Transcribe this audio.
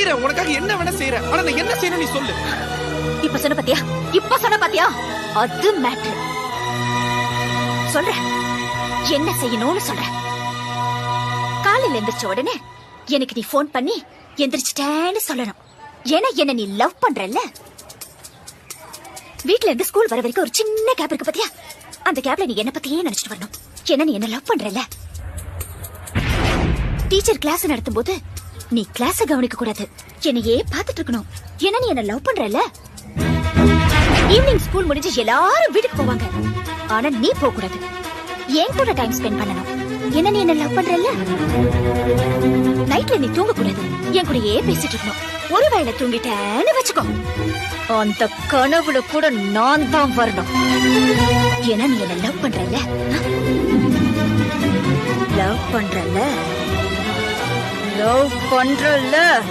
நிக்கிறேன், உனக்காக என்ன வேணா செய்யறேன். ஆனா நான் என்ன செய்யணும் நீ சொல்லு. இப்ப சொன்ன பாத்தியா அது மேட்டர். சொல்றேன் என்ன செய்யணும்னு சொல்றேன். காலையில எந்திரிச்ச உடனே எனக்கு நீ போன் பண்ணி எந்திரிச்சிட்டேன்னு சொல்லணும். ஏன்னா என்ன நீ லவ் பண்றல்ல. வீட்ல இருந்து ஸ்கூல் வர வரைக்கும் ஒரு சின்ன கேப் இருக்கு பாத்தியா, அந்த கேப்ல நீ என்ன பத்தியே நினைச்சிட்டு வரணும். ஏன்னா நீ என்ன லவ் பண்றல்ல. டீச்சர் கிளாஸ் நடத்தும் போது நீ கிளாஸ கவனிக்க கூடாது, என்னையே பாத்துட்டு இருக்கணும். ஏன்னா நீ என்ன லவ் பண்றல்ல. ஈவினிங் ஸ்கூல் முடிஞ்சு எல்லாரும் வீட்டுக்கு போவாங்க, ஆனா நீ போக கூடாது, என் கூட டைம் ஸ்பெண்ட் பண்ணணும். என்ன நீ என்ன லவ் பண்றல்ல. நைட்ல நீ தூங்க கூடாது, என் கூடயே பேசிட்டு இருக்கணும். ஒருவேளை தூங்கிட்டேன்னு வச்சுக்கோ, அந்த கனவுல கூட நான் தான் வரணும். ஏன்னா நீ என்ன லவ் பண்றல்ல. லவ் பண்றல்ல.